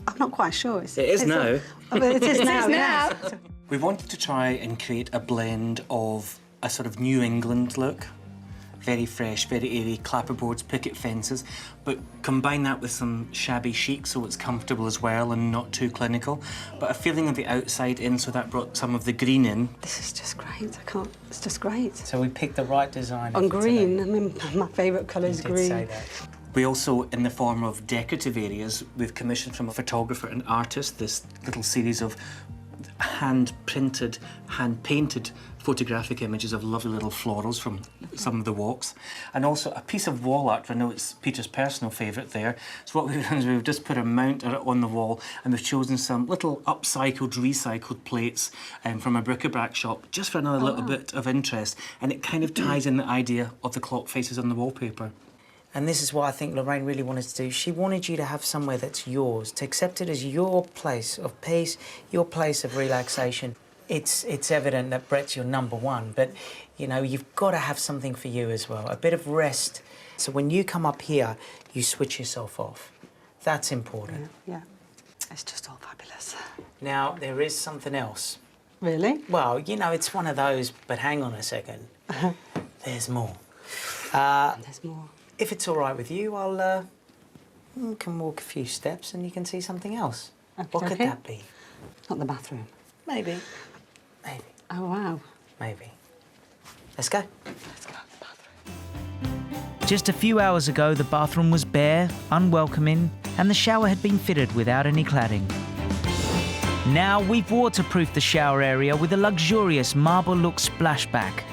Speaker 13: I'm not quite sure.
Speaker 3: It is now.
Speaker 13: It is now, yes.
Speaker 3: We wanted to try and create a blend of a sort of New England look. Very fresh, very airy, clapperboards, picket fences, but combine that with some shabby chic so it's comfortable as well and not too clinical. But a feeling of the outside in, so that brought some of the green in.
Speaker 13: This is just great. It's just great.
Speaker 1: So we picked the right design.
Speaker 13: On green, I mean, my favourite colour is green.
Speaker 1: Say that.
Speaker 3: We also, in the form of decorative areas, we've commissioned from a photographer and artist this little series of hand-printed, hand-painted photographic images of lovely little florals from some of the walks, and also a piece of wall art. I know it's Peter's personal favourite there. So what we've done is we've just put a mount on the wall, and we've chosen some little upcycled, recycled plates from a bric-a-brac shop, just for another little bit of interest, and it kind of ties in the idea of the clock faces on the wallpaper.
Speaker 1: And this is what I think Lorraine really wanted to do. She wanted you to have somewhere that's yours, to accept it as your place of peace, your place of relaxation. It's evident that Brett's your #1, but, you know, you've got to have something for you as well. A bit of rest So when you come up here, you switch yourself off. That's important.
Speaker 13: Yeah. It's just all fabulous.
Speaker 1: Now, there is something else.
Speaker 13: Really?
Speaker 1: Well, you know, it's one of those, but hang on a second. There's more.
Speaker 13: There's more.
Speaker 1: If it's all right with you, I'll can walk a few steps and you can see something else. What could that be?
Speaker 13: Not the bathroom.
Speaker 1: Maybe. Maybe.
Speaker 13: Oh, wow.
Speaker 1: Maybe. Let's go.
Speaker 13: Let's go to the bathroom.
Speaker 2: Just a few hours ago, the bathroom was bare, unwelcoming, and the shower had been fitted without any cladding. Now we've waterproofed the shower area with a luxurious marble look splashback.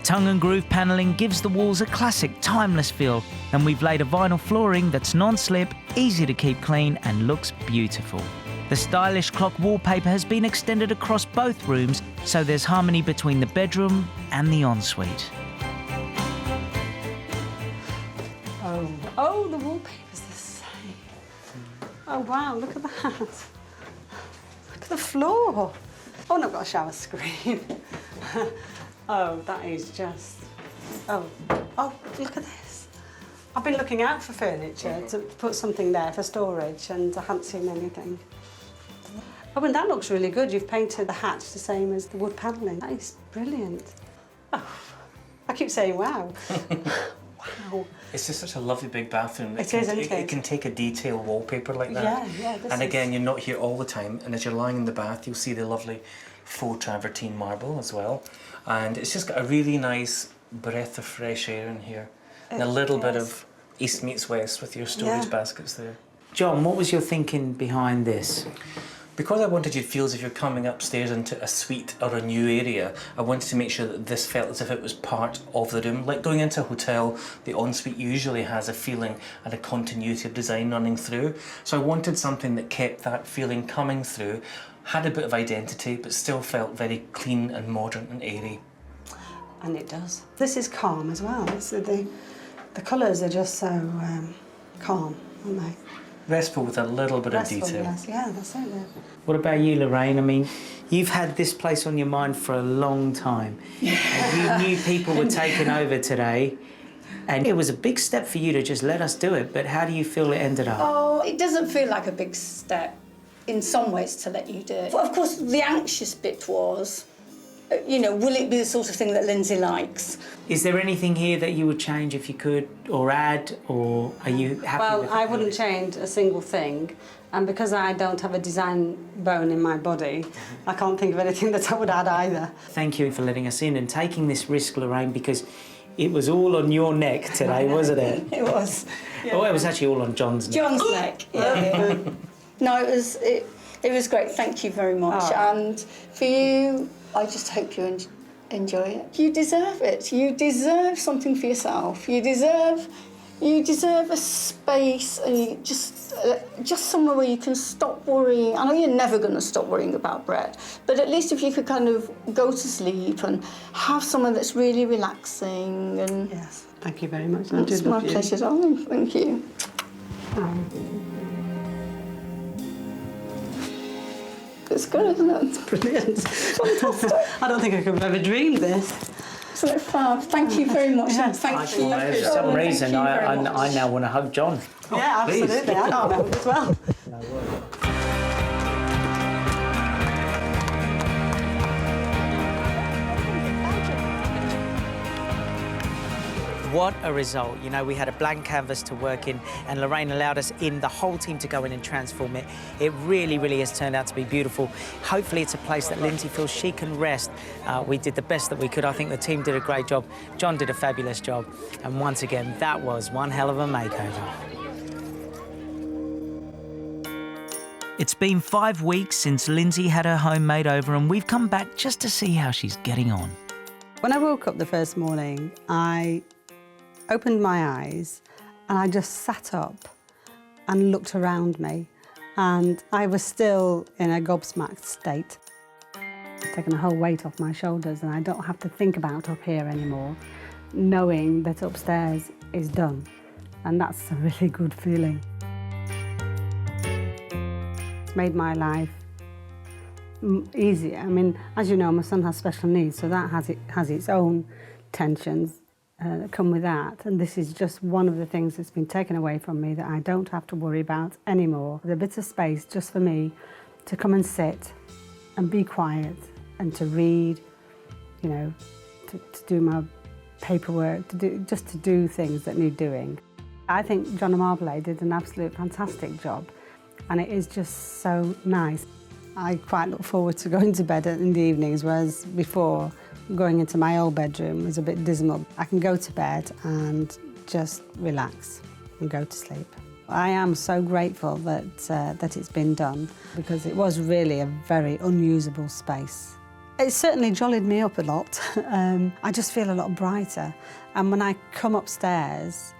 Speaker 2: Tongue and groove panelling gives the walls a classic, timeless feel, and we've laid a vinyl flooring that's non-slip, easy to keep clean, and looks beautiful. The stylish clock wallpaper has been extended across both rooms, so there's harmony between the bedroom and the ensuite.
Speaker 13: Oh, the wallpaper's the same. Oh, wow, look at that. Look at the floor. Oh, and I've got a shower screen. Oh, that is just... Oh, look at this. I've been looking out for furniture to put something there for storage, and I haven't seen anything. Oh, and that looks really good. You've painted the hatch the same as the wood panelling. That is brilliant. Oh, I keep saying wow. Wow.
Speaker 3: It's just such a lovely big bathroom.
Speaker 13: It is, isn't it?
Speaker 3: It can take a detailed wallpaper like that.
Speaker 13: Yeah,
Speaker 3: And again, you're not here all the time, and as you're lying in the bath, you'll see the lovely faux travertine marble as well. And it's just got a really nice breath of fresh air in here. And a little bit of East meets West with your storage baskets there.
Speaker 1: John, what was your thinking behind this?
Speaker 3: Because I wanted you to feel as if you're coming upstairs into a suite or a new area, I wanted to make sure that this felt as if it was part of the room. Like going into a hotel, the ensuite usually has a feeling and a continuity of design running through. So I wanted something that kept that feeling coming through, had a bit of identity, but still felt very clean and modern and airy.
Speaker 13: And it does. This is calm as well. So the colours are just so calm, aren't they?
Speaker 3: Restful with a little bit of detail.
Speaker 13: Yes. Yeah, that's it. Yeah.
Speaker 1: What about you, Lorraine? I mean, you've had this place on your mind for a long time. And you knew people were taking over today. And it was a big step for you to just let us do it, but how do you feel it ended up?
Speaker 4: Oh, it doesn't feel like a big step in some ways to let you do it. But of course, the anxious bit was, you know, will it be the sort of thing that Linsey likes?
Speaker 1: Is there anything here that you would change if you could, or add, or are you happy with it?
Speaker 13: Well, I wouldn't change a single thing, and because I don't have a design bone in my body, I can't think of anything that I would add either.
Speaker 1: Thank you for letting us in and taking this risk, Lorraine, because it was all on your neck today, wasn't it?
Speaker 4: It was.
Speaker 1: Yeah. Oh, it was actually all on John's neck.
Speaker 4: John's neck, yeah. No, it was great. Thank you very much.
Speaker 13: Oh.
Speaker 4: And for you, I just hope you enjoy it. You deserve it. You deserve something for yourself. You deserve a space, and just somewhere where you can stop worrying. I know you're never going to stop worrying about Brett, but at least if you could kind of go to sleep and have somewhere that's really relaxing. And
Speaker 13: yes, thank you very much.
Speaker 4: It's my pleasure, darling. Thank you. It's good, isn't it? It's
Speaker 13: brilliant.
Speaker 4: Fantastic.
Speaker 13: I don't think I could have ever dreamed this.
Speaker 4: Isn't it fab? Thank you very much.
Speaker 13: Yes.
Speaker 4: Thank you.
Speaker 1: For some reason, I now want to hug John.
Speaker 13: Yeah, absolutely. I can't help it as well.
Speaker 1: What a result. You know, we had a blank canvas to work in and Lorraine allowed us in, the whole team, to go in and transform it. It really, really has turned out to be beautiful. Hopefully it's a place that Linsey feels she can rest. We did the best that we could. I think the team did a great job. John did a fabulous job. And once again, that was one hell of a makeover.
Speaker 2: It's been 5 weeks since Linsey had her home made over, and we've come back just to see how she's getting on.
Speaker 13: When I woke up the first morning, I opened my eyes and I just sat up and looked around me, and I was still in a gobsmacked state. It's taken a whole weight off my shoulders, and I don't have to think about up here anymore, knowing that upstairs is done, and that's a really good feeling. It's made my life easier. I mean, as you know, my son has special needs, so that has its own tensions. that come with that, and this is just one of the things that's been taken away from me that I don't have to worry about anymore. The bit of space just for me to come and sit and be quiet and to read, you know, to do my paperwork, just to do things that need doing. I think John and Marblade did an absolute fantastic job, and it is just so nice. I quite look forward to going to bed in the evenings, whereas before, going into my old bedroom was a bit dismal. I can go to bed and just relax and go to sleep. I am so grateful that it's been done, because it was really a very unusable space. It certainly jollied me up a lot. I just feel a lot brighter. And when I come upstairs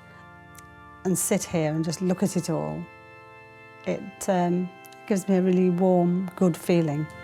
Speaker 13: and sit here and just look at it all, it gives me a really warm, good feeling.